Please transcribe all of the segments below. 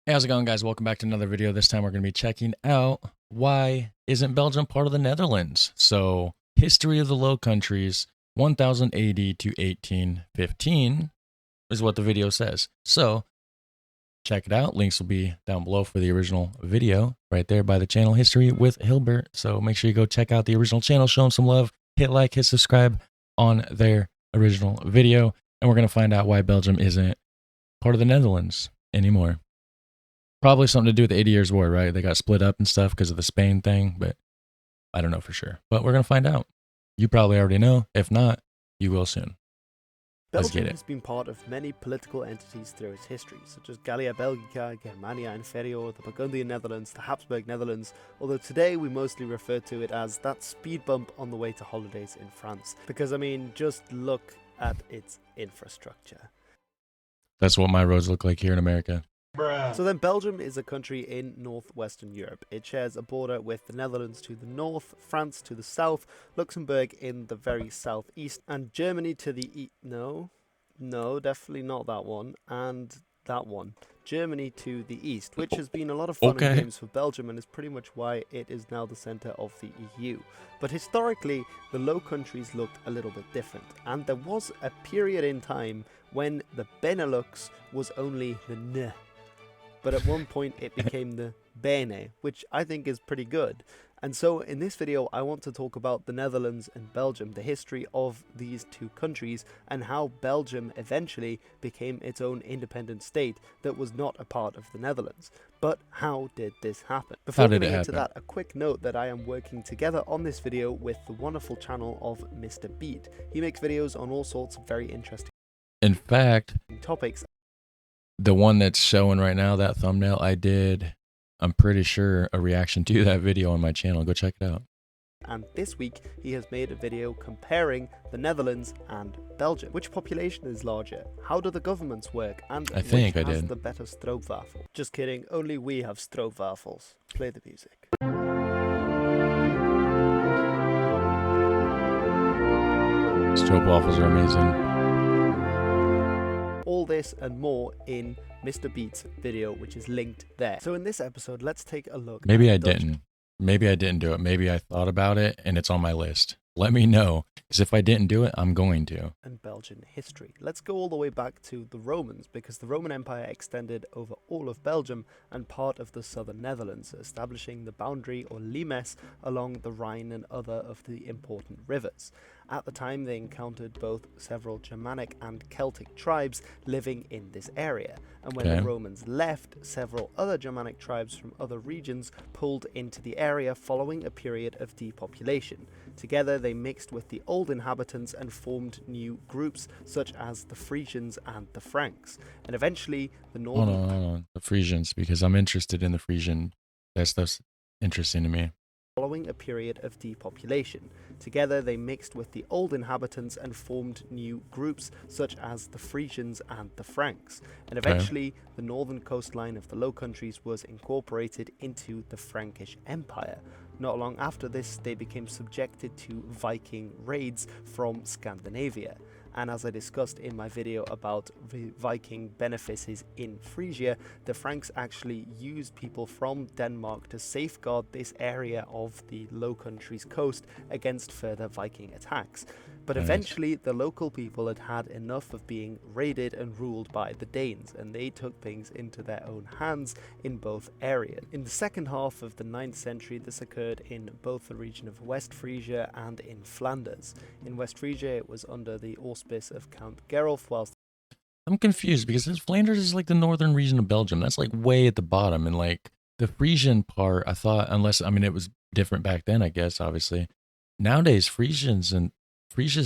Hey, how's it going, guys? Welcome back to another video. This time we're going to be checking out why isn't Belgium part of the Netherlands? So, history of the Low Countries, 1080 to 1815 is what the video says. So, check it out. Links will be down below for the original video right there by the channel History with Hilbert. So, make sure you go check out the original channel, show them some love, hit like, hit subscribe on their original video. And we're going to find out why Belgium isn't part of the Netherlands anymore. Probably something to do with the 80 Years' War, right? They got split up and stuff because of the Spain thing, but I don't know for sure. But we're going to find out. You probably already know. If not, you will soon. Let's get Belgium it. has been part of many political entities through its history, such as Gallia Belgica, Germania Inferior, the Burgundian Netherlands, the Habsburg Netherlands, although today we mostly refer to it as that speed bump on the way to holidays in France. Because, I mean, just look at its infrastructure. That's what my roads look like here in America. So then Belgium is a country in northwestern Europe. It shares a border with the Netherlands to the north, France to the south, Luxembourg in the very southeast, and Germany to the east. No, definitely not that one, and that one. Germany to the east, which has been a lot of fun and games for Belgium and is pretty much why it is now the centre of the EU. But historically, the Low Countries looked a little bit different, and there was a period in time when the Benelux was only the N. But at one point it became the Bene, which I think is pretty good. And so in this video I want to talk about the Netherlands and Belgium, the history of these two countries, and how Belgium eventually became its own independent state that was not a part of the Netherlands. But how did this happen? Before getting into that, a quick note that I am working together on this video with the wonderful channel of Mr. Beat. He makes videos on all sorts of very interesting topics. The one that's showing right now, that thumbnail, I'm pretty sure, a reaction to that video on my channel. Go check it out. And this week, he has made a video comparing the Netherlands and Belgium. Which population is larger? How do the governments work? And I think which has the better stroopwafel? Just kidding, only we have stroopwafels. Play the music. Stroopwafels are amazing. All this and more in Mr. Beat's video, which is linked there. So in this episode, let's take a look. Maybe I didn't do it. Maybe I thought about it and it's on my list. Let me know, because if I didn't do it, I'm going to. And Belgian history. Let's go all the way back to the Romans, because the Roman Empire extended over all of Belgium and part of the southern Netherlands, establishing the boundary or limes along the Rhine and other of the important rivers. At the time, they encountered both several Germanic and Celtic tribes living in this area, and when the Romans left, several other Germanic tribes from other regions pulled into the area following a period of depopulation. Together, they mixed with the old inhabitants and formed new groups such as the Frisians and the Franks, and eventually the northern... Hold on. The Frisians, because I'm interested in the Frisian. That stuff's interesting to me. Following a period of depopulation. Together they mixed with the old inhabitants and formed new groups such as the Frisians and the Franks, and eventually the northern coastline of the Low Countries was incorporated into the Frankish Empire. Not long after this, they became subjected to Viking raids from Scandinavia. And as I discussed in my video about Viking benefices in Frisia, the Franks actually used people from Denmark to safeguard this area of the Low Countries coast against further Viking attacks. But eventually, the local people had had enough of being raided and ruled by the Danes, and they took things into their own hands in both areas. In the second half of the 9th century, this occurred in both the region of West Frisia and in Flanders. In West Frisia, it was under the auspice of Count Gerulf, whilst... I'm confused because Flanders is like the northern region of Belgium. That's like way at the bottom, and like the Frisian part, I thought, it was different back then, I guess, obviously. Nowadays, Frisia's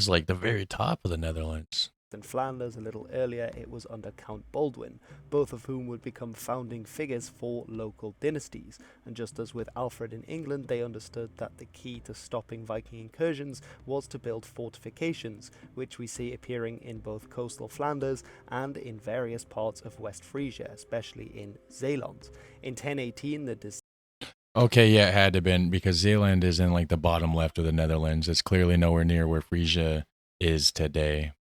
like the very top of the Netherlands. In Flanders, a little earlier, it was under Count Baldwin, both of whom would become founding figures for local dynasties. And just as with Alfred in England, they understood that the key to stopping Viking incursions was to build fortifications, which we see appearing in both coastal Flanders and in various parts of West Frisia, especially in Zeeland. In 1018, the Okay, yeah, it had to have been, because Zeeland is in like the bottom left of the Netherlands. It's clearly nowhere near where Frisia is today,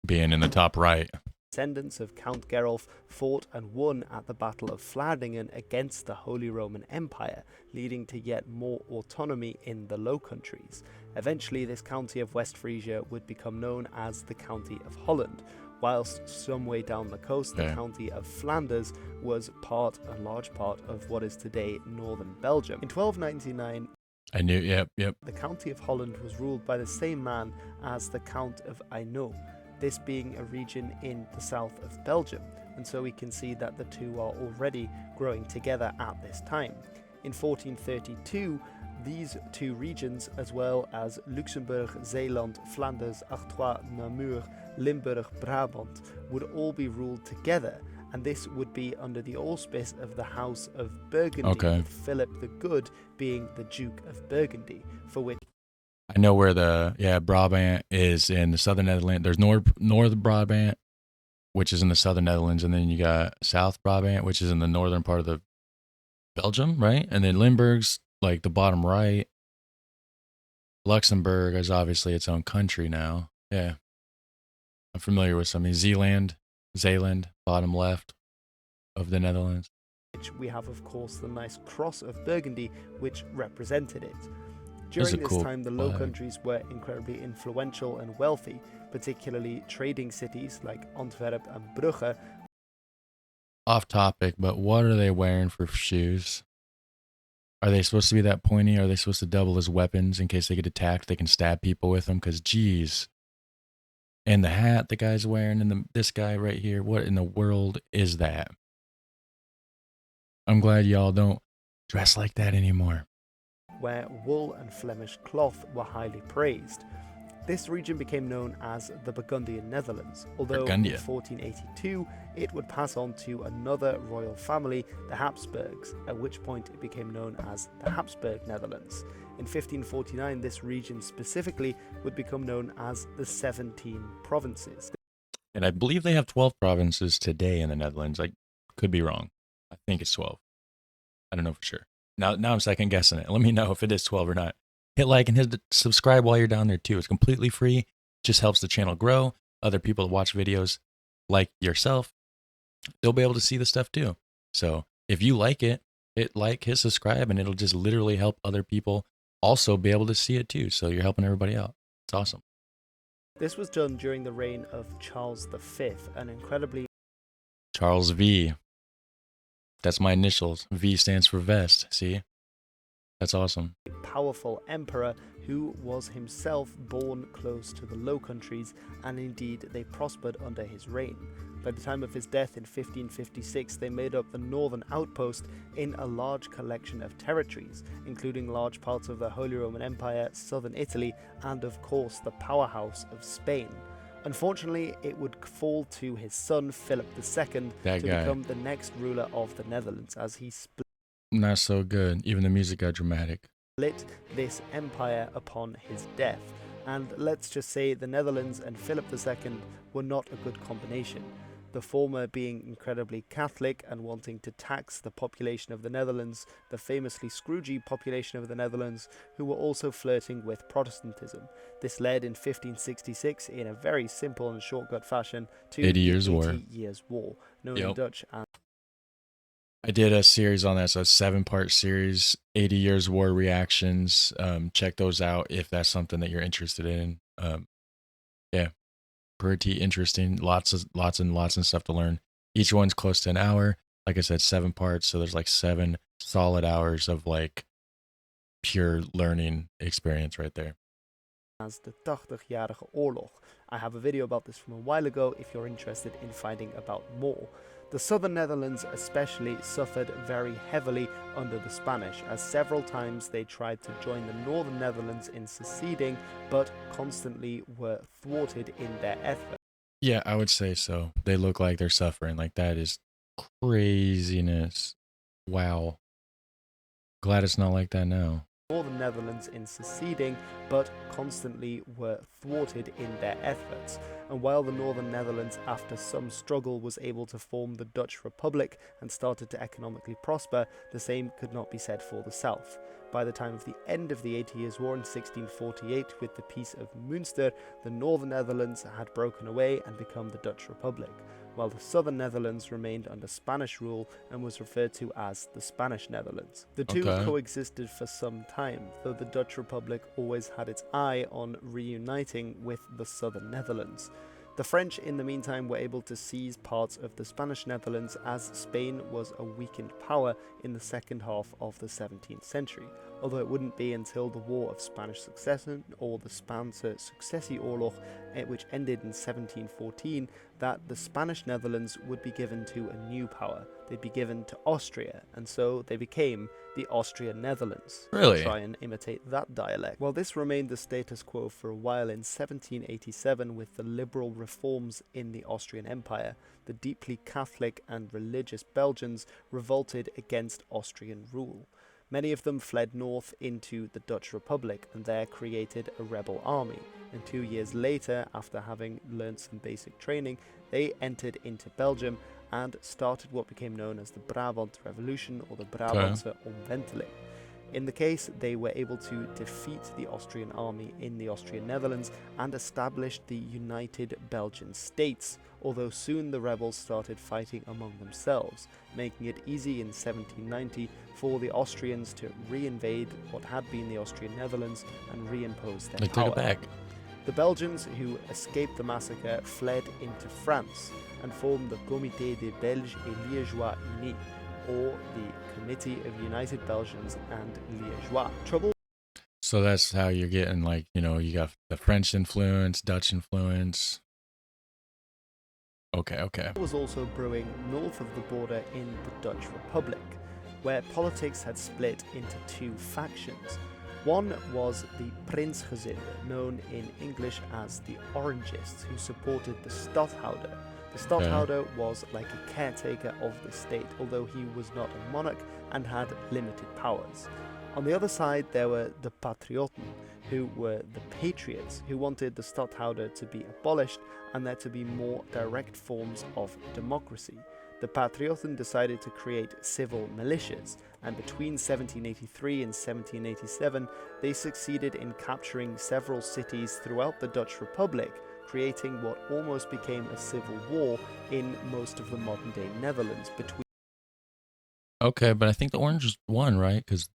being in the top right. Descendants of Count Gerolf fought and won at the Battle of Vlaardingen against the Holy Roman Empire, leading to yet more autonomy in the Low Countries. Eventually, this county of West Frisia would become known as the County of Holland, whilst some way down the coast, the County of Flanders was a large part of what is today northern Belgium. In 1299, the County of Holland was ruled by the same man as the Count of Hainaut, this being a region in the south of Belgium, and so we can see that the two are already growing together at this time. In 1432, these two regions, as well as Luxembourg, Zeeland, Flanders, Artois, Namur, Limburg, Brabant, would all be ruled together, and this would be under the auspice of the House of Burgundy, with Philip the Good being the Duke of Burgundy, for which I know where the Brabant is in the southern Netherlands. There's North Brabant, which is in the southern Netherlands, and then you got South Brabant, which is in the northern part of the Belgium, right? And then Limburg's like the bottom right. Luxembourg is obviously its own country now. Yeah, I'm familiar with some. Zeeland, bottom left of the Netherlands. We have, of course, the nice cross of Burgundy, which represented it. During this time, the Low Countries were incredibly influential and wealthy, particularly trading cities like Antwerp and Brugge. Off topic, but what are they wearing for shoes? Are they supposed to be that pointy? Are they supposed to double as weapons in case they get attacked? They can stab people with them, because geez. And the hat the guy's wearing, and this guy right here, what in the world is that? I'm glad y'all don't dress like that anymore. Where wool and Flemish cloth were highly praised. This region became known as the Burgundian Netherlands, although in 1482 it would pass on to another royal family, the Habsburgs, at which point it became known as the Habsburg Netherlands. In 1549, this region specifically would become known as the 17 provinces. And I believe they have 12 provinces today in the Netherlands. I could be wrong. I think it's 12. I don't know for sure. Now I'm second guessing it. Let me know if it is 12 or not. Hit like and hit subscribe while you're down there too. It's completely free. Just helps the channel grow. Other people that watch videos like yourself, they'll be able to see the stuff too. So if you like it, hit like, hit subscribe, and it'll just literally help other people also be able to see it too. So you're helping everybody out. It's awesome. This was done during the reign of Charles V, an incredibly Charles V. That's my initials. V stands for vest. See? That's awesome. Powerful emperor who was himself born close to the Low Countries, and indeed they prospered under his reign. By the time of his death in 1556, they made up the northern outpost in a large collection of territories, including large parts of the Holy Roman Empire, southern Italy, and of course the powerhouse of Spain. Unfortunately, it would fall to his son Philip II become the next ruler of the Netherlands, as he split Not so good. Even the music got dramatic. This empire upon his death. And let's just say the Netherlands and Philip II were not a good combination. The former being incredibly Catholic and wanting to tax the population of the Netherlands, the famously Scroogey population of the Netherlands, who were also flirting with Protestantism. This led in 1566, in a very simple and shortcut fashion, to 80 Years' the War. 80 Years' War, known in Dutch as... I did a series on that, so a 7-part series, 80 Years' War reactions. Check those out if that's something that you're interested in. Yeah, pretty interesting. Lots and stuff to learn. Each one's close to an hour. Like I said, 7 parts, so there's like 7 solid hours of like pure learning experience right there. As the 80-jarige Oorlog. I have a video about this from a while ago if you're interested in finding about more. The southern Netherlands especially suffered very heavily under the Spanish, as several times they tried to join the northern Netherlands in seceding, but constantly were thwarted in their effort. Yeah, I would say so. They look like they're suffering. Like, that is craziness. Wow. Glad it's not like that now. Northern Netherlands in seceding, but constantly were thwarted in their efforts. And while the Northern Netherlands, after some struggle, was able to form the Dutch Republic and started to economically prosper, the same could not be said for the South. By the time of the end of the 80 Years' War in 1648, with the Peace of Münster, the Northern Netherlands had broken away and become the Dutch Republic. while the southern Netherlands remained under Spanish rule and was referred to as the Spanish Netherlands. The two Okay. coexisted for some time, though the Dutch Republic always had its eye on reuniting with the southern Netherlands. The French, in the meantime, were able to seize parts of the Spanish Netherlands as Spain was a weakened power in the second half of the 17th century, although it wouldn't be until the War of Spanish Succession, or the Spaanse Successieoorlog, which ended in 1714, that the Spanish Netherlands would be given to a new power. They'd be given to Austria, and so they became the Austrian Netherlands. Really? Try and imitate that dialect. While this remained the status quo for a while, in 1787, with the liberal reforms in the Austrian Empire, the deeply Catholic and religious Belgians revolted against Austrian rule. Many of them fled north into the Dutch Republic and there created a rebel army. And 2 years later, after having learned some basic training, they entered into Belgium and started what became known as the Brabant Revolution, or the Brabantse Omwenteling. In the case, they were able to defeat the Austrian army in the Austrian Netherlands and established the United Belgian States, although soon the rebels started fighting among themselves, making it easy in 1790 for the Austrians to reinvade what had been the Austrian Netherlands and reimpose their They power. took it back. The Belgians, who escaped the massacre, fled into France and formed the Comité des Belges et Liégeois Unis, or the Committee of United Belgians and Liégeois. Trouble So that's how you're getting, like, you know, you got the French influence, Dutch influence. Okay. was also brewing north of the border in the Dutch Republic, where politics had split into two factions. One was the Prinsgezinde, known in English as the Orangists, who supported the Stadhouder. The Stadhouder was like a caretaker of the state, although he was not a monarch and had limited powers. On the other side, there were the Patriotten, who were the patriots, who wanted the Stadhouder to be abolished and there to be more direct forms of democracy. The Patriotten decided to create civil militias, and between 1783 and 1787, they succeeded in capturing several cities throughout the Dutch Republic, creating what almost became a civil war in most of the modern-day Netherlands between. Okay, but I think the Orange won, right? Because,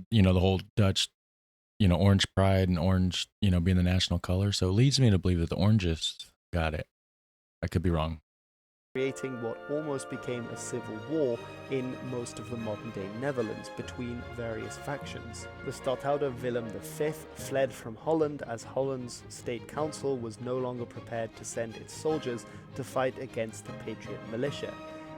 you know, the whole Dutch, you know, orange pride and orange, you know, being the national color. So it leads me to believe that the Orangists got it. I could be wrong. Creating what almost became a civil war in most of the modern-day Netherlands between various factions. The Stadhouder Willem V fled from Holland as Holland's state council was no longer prepared to send its soldiers to fight against the Patriot militia.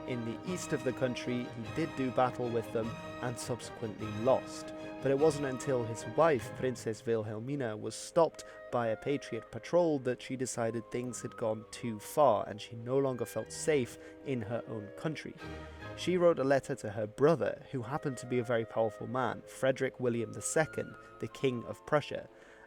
In the east of the country, he did do battle with them and subsequently lost. But it wasn't until his wife, Princess Wilhelmina, was stopped by a Patriot patrol that she decided things had gone too far and she no longer felt safe in her own country. She wrote a letter to her brother, who happened to be a very powerful man, Frederick William II, the King of Prussia,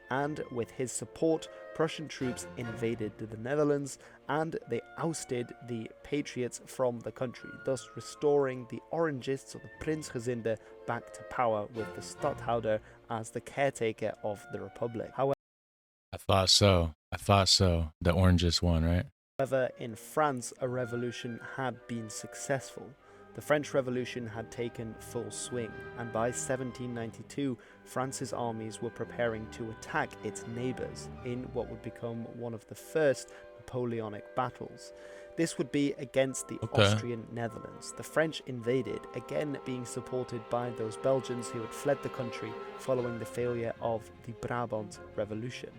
and with his support, Prussian troops invaded the Netherlands and they ousted the Patriots from the country, thus restoring the Orangists, or the Prinsgezinde, back to power with the Stadhouder as the caretaker of the Republic. I thought so. The Orangists won, right? However, in France, a revolution had been successful. The French Revolution had taken full swing, and by 1792, France's armies were preparing to attack its neighbours in what would become one of the first Napoleonic battles. This would be against the Austrian Netherlands. The French invaded, again being supported by those Belgians who had fled the country following the failure of the Brabant Revolution.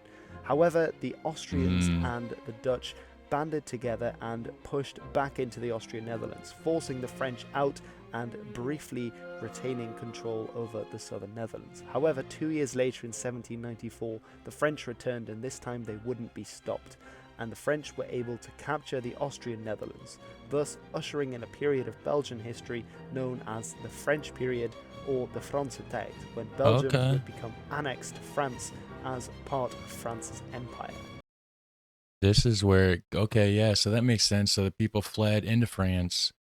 However, the Austrians and the Dutch banded together and pushed back into the Austrian Netherlands, forcing the French out and briefly retaining control over the southern Netherlands. However, 2 years later in 1794, the French returned, and this time they wouldn't be stopped, and the French were able to capture the Austrian Netherlands, thus ushering in a period of Belgian history known as the French period, or the Franse Tijd, when Belgium would become annexed to France as part of France's empire. This is where, so that makes sense. So the people fled into France,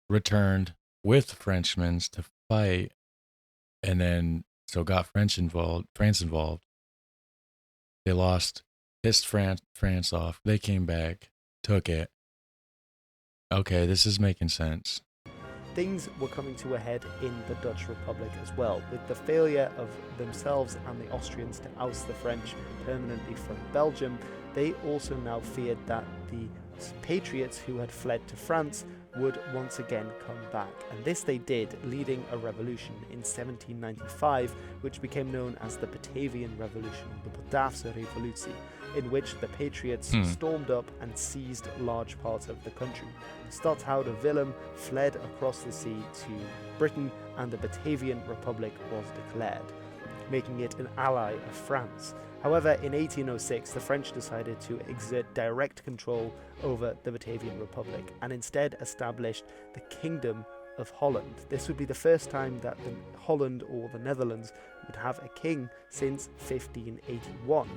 returned with Frenchmen to fight, and then so got France involved. They lost, pissed France off. They came back, took it, Okay, this is making sense. Things were coming to a head in the Dutch Republic as well, with the failure of themselves and the Austrians to oust the French permanently from Belgium. They also now feared that the patriots who had fled to France would once again come back, and this they did, leading a revolution in 1795, which became known as the Batavian Revolution, the Bataafse Revolutie, in which the patriots stormed up and seized large parts of the country. Stadhouder Willem fled across the sea to Britain, and the Batavian Republic was declared, making it an ally of France. However, in 1806, the French decided to exert direct control over the Batavian Republic and instead established the Kingdom of Holland. This would be the first time that Holland, or the Netherlands, would have a king since 1581.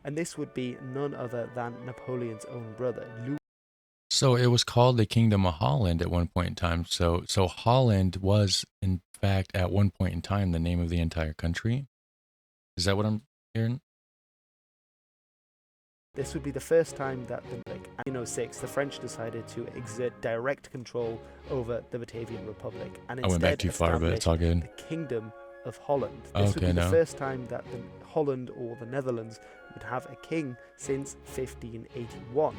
And this would be none other than Napoleon's own brother, Louis. So it was called the Kingdom of Holland at one point in time. So Holland was, in fact, at one point in time, the name of the entire country. Is that what I'm hearing? This would be the first time that in 1806, the French decided to exert direct control over the Batavian Republic and I went back too far, but it's all good. the Kingdom of Holland. This would be the first time that Holland, or the Netherlands, would have a king since 1581.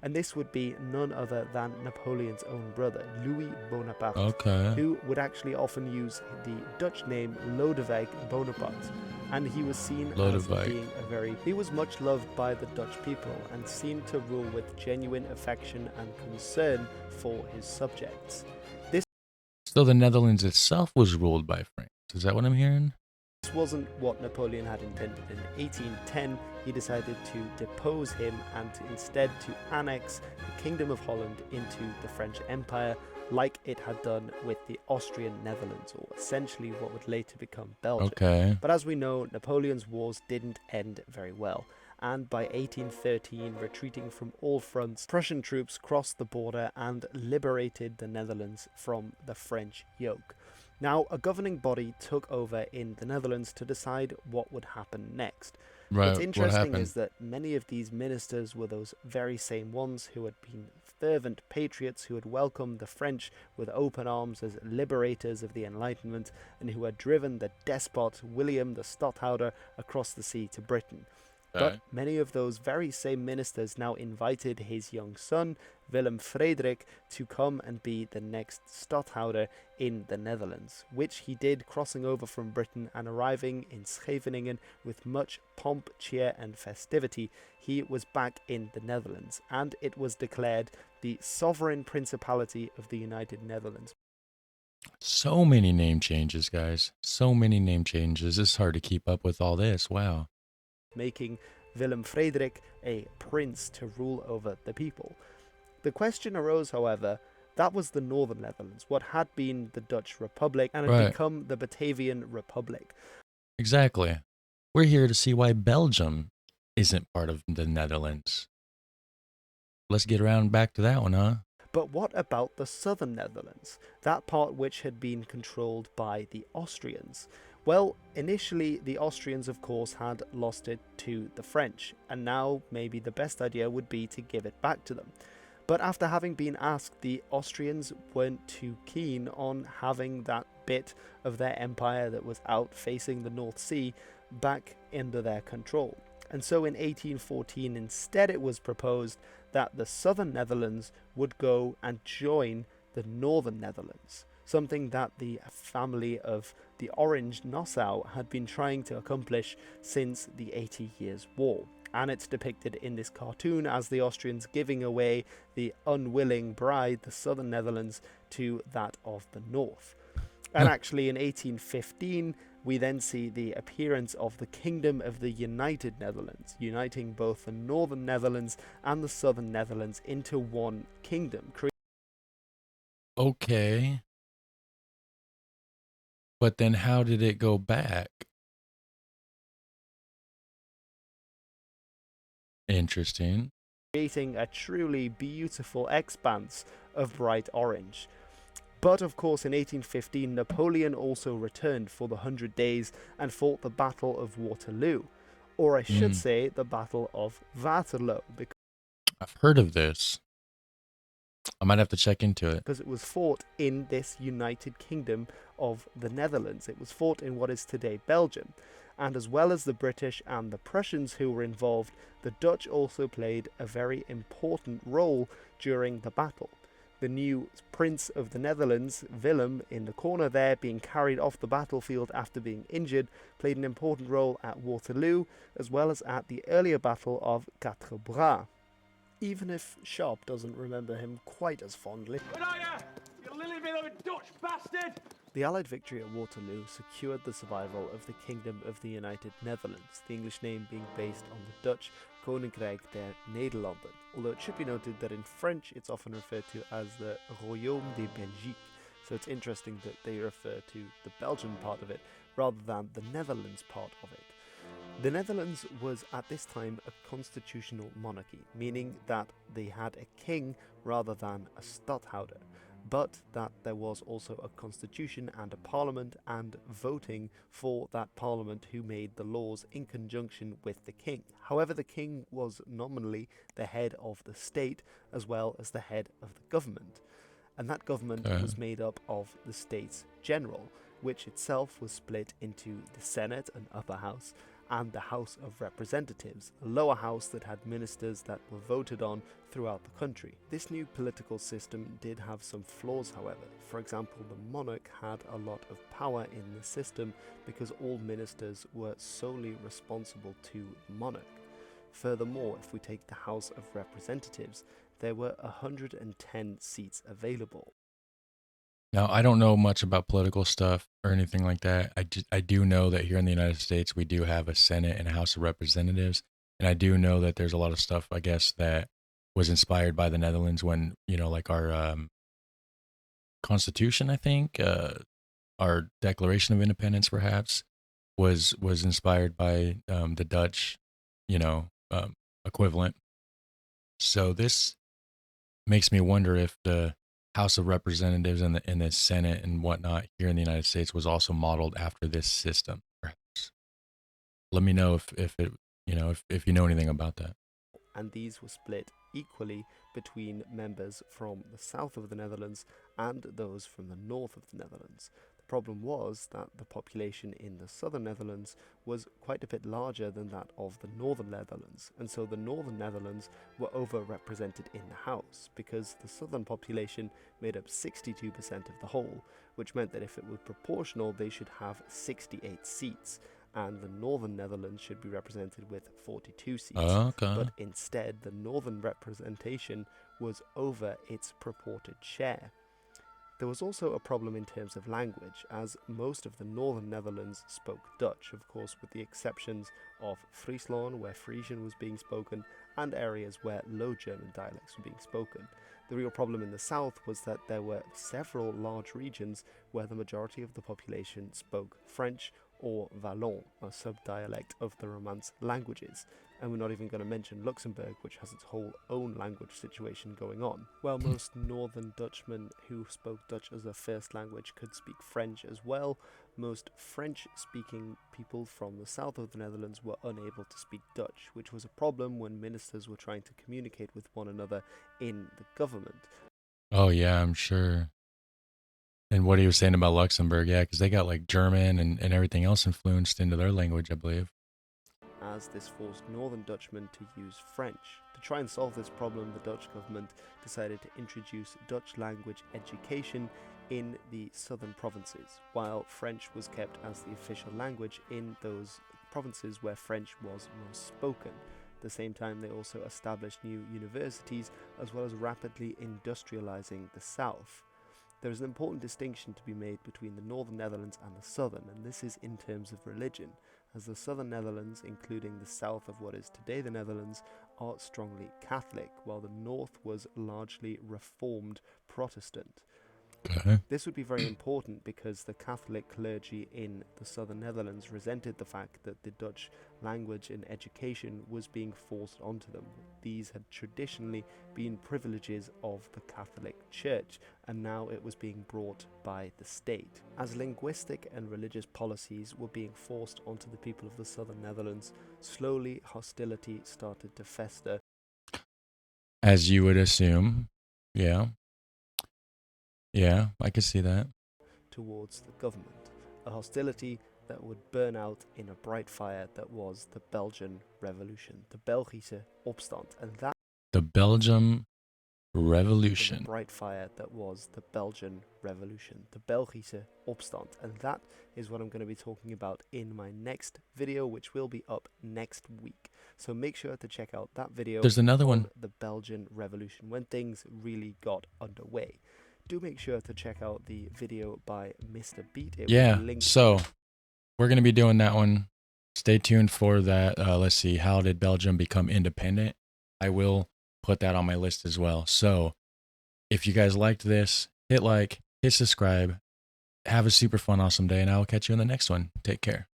And this would be none other than Napoleon's own brother, Louis Bonaparte, who would actually often use the Dutch name Lodewijk Bonaparte. And he was seen as being he was much loved by the Dutch people and seemed to rule with genuine affection and concern for his subjects. So the Netherlands itself was ruled by France. Is that what I'm hearing? This wasn't what Napoleon had intended. In 1810, he decided to depose him and instead to annex the Kingdom of Holland into the French Empire, like it had done with the Austrian Netherlands, or essentially what would later become Belgium. But as we know, Napoleon's wars didn't end very well, and by 1813, retreating from all fronts, Prussian troops crossed the border and liberated the Netherlands from the French yoke. Now, a governing body took over in the Netherlands to decide what would happen next. What's interesting is that many of these ministers were those very same ones who had been fervent patriots, who had welcomed the French with open arms as liberators of the Enlightenment, and who had driven the despot William the Stadhouder across the sea to Britain. But many of those very same ministers now invited his young son, Willem Frederik, to come and be the next Stadhouder in the Netherlands, which he did, crossing over from Britain and arriving in Scheveningen with much pomp, cheer and festivity. He was back in the Netherlands, and it was declared the sovereign principality of the United Netherlands. So many name changes, guys. So many name changes. It's hard to keep up with all this. Wow. Making Willem Frederik a prince to rule over the people. The question arose, however, that was the Northern Netherlands, what had been the Dutch Republic, and had become the Batavian Republic. Exactly. We're here to see why Belgium isn't part of the Netherlands. Let's get around back to that one, huh? But what about the Southern Netherlands, that part which had been controlled by the Austrians? Well, initially the Austrians, of course, had lost it to the French, and now maybe the best idea would be to give it back to them. But after having been asked, the Austrians weren't too keen on having that bit of their empire that was out facing the North Sea back under their control. And so in 1814, instead it was proposed that the Southern Netherlands would go and join the Northern Netherlands, something that the family of the Orange Nassau had been trying to accomplish since the 80 Years' War. And it's depicted in this cartoon as the Austrians giving away the unwilling bride, the Southern Netherlands, to that of the North. And actually in 1815, we then see the appearance of the Kingdom of the United Netherlands, uniting both the Northern Netherlands and the Southern Netherlands into one kingdom. Okay. But then how did it go back? Interesting. Creating a truly beautiful expanse of bright orange. But of course in 1815 Napoleon also returned for the 100 Days and fought the Battle of Waterloo, or I should say the Battle of Waterloo. I've heard of this. I might have to check into it. because it was fought in this United Kingdom of the Netherlands. It was fought in what is today Belgium. And as well as the British and the Prussians who were involved, the Dutch also played a very important role during the battle. The new Prince of the Netherlands, Willem, in the corner there, being carried off the battlefield after being injured, played an important role at Waterloo, as well as at the earlier Battle of Quatre Bras. Even if Sharp doesn't remember him quite as fondly. What are you? You lily bit of a Dutch bastard! The Allied victory at Waterloo secured the survival of the Kingdom of the United Netherlands, the English name being based on the Dutch Koninkrijk der Nederlanden, although it should be noted that in French it's often referred to as the Royaume de Belgique, so it's interesting that they refer to the Belgian part of it rather than the Netherlands part of it. The Netherlands was at this time a constitutional monarchy, meaning that they had a king rather than a stadhouder, but that there was also a constitution and a parliament, and voting for that parliament who made the laws in conjunction with the king. However, the king was nominally the head of the state as well as the head of the government, and that government was made up of the States General, which itself was split into the Senate, an upper house, and the House of Representatives, a lower house that had ministers that were voted on throughout the country. This new political system did have some flaws, however. For example, the monarch had a lot of power in the system because all ministers were solely responsible to the monarch. Furthermore, if we take the House of Representatives, there were 110 seats available. Now, I don't know much about political stuff or anything like that. I do know that here in the United States, we do have a Senate and a House of Representatives. And I do know that there's a lot of stuff, I guess, that was inspired by the Netherlands when, like our Constitution, I think, our Declaration of Independence, perhaps, was inspired by the Dutch, equivalent. So this makes me wonder if the House of Representatives and the Senate and whatnot here in the United States was also modeled after this system. Perhaps. Let me know if it if you know anything about that. And these were split equally between members from the south of the Netherlands and those from the north of the Netherlands. The problem was that the population in the southern Netherlands was quite a bit larger than that of the northern Netherlands, and so the northern Netherlands were overrepresented in the House because the southern population made up 62% of the whole, which meant that if it was proportional, they should have 68 seats. And the northern Netherlands should be represented with 42 seats. Okay. But instead, the northern representation was over its purported share. There was also a problem in terms of language, as most of the northern Netherlands spoke Dutch, of course with the exceptions of Friesland, where Frisian was being spoken, and areas where Low German dialects were being spoken. The real problem in the south was that there were several large regions where the majority of the population spoke French or Wallon, a sub-dialect of the Romance languages. And we're not even going to mention Luxembourg, which has its whole own language situation going on. While most northern Dutchmen who spoke Dutch as a first language could speak French as well, most French-speaking people from the south of the Netherlands were unable to speak Dutch, which was a problem when ministers were trying to communicate with one another in the government. Oh yeah, I'm sure. And what he was saying about Luxembourg, yeah, because they got like German and everything else influenced into their language, I believe. As this forced northern Dutchmen to use French. To try and solve this problem, the Dutch government decided to introduce Dutch language education in the southern provinces, while French was kept as the official language in those provinces where French was most spoken. At the same time, they also established new universities as well as rapidly industrializing the south. There is an important distinction to be made between the northern Netherlands and the southern, and this is in terms of religion, as the southern Netherlands, including the south of what is today the Netherlands, are strongly Catholic, while the north was largely Reformed Protestant. Okay. This would be very important because the Catholic clergy in the southern Netherlands resented the fact that the Dutch language and education was being forced onto them. These had traditionally been privileges of the Catholic Church, and now it was being brought by the state. As linguistic and religious policies were being forced onto the people of the southern Netherlands, slowly hostility started to fester. As you would assume, Yeah. Yeah, I could see that. towards the government, a hostility that would burn out in a bright fire that was the Belgian Revolution, the Belgische opstand, and that The Belgium in a Revolution. bright fire that was the Belgian Revolution, the Belgische opstand, and that is what I'm going to be talking about in my next video, which will be up next week. So make sure to check out that video. There's another on one. the Belgian Revolution, when things really got underway. Do make sure to check out the video by Mr. Beat. It will Yeah, be linked. so we're going to be doing that one. Stay tuned for that. Let's see, how did Belgium become independent? I will put that on my list as well. So if you guys liked this, hit like, hit subscribe. Have a super fun, awesome day, and I will catch you in the next one. Take care.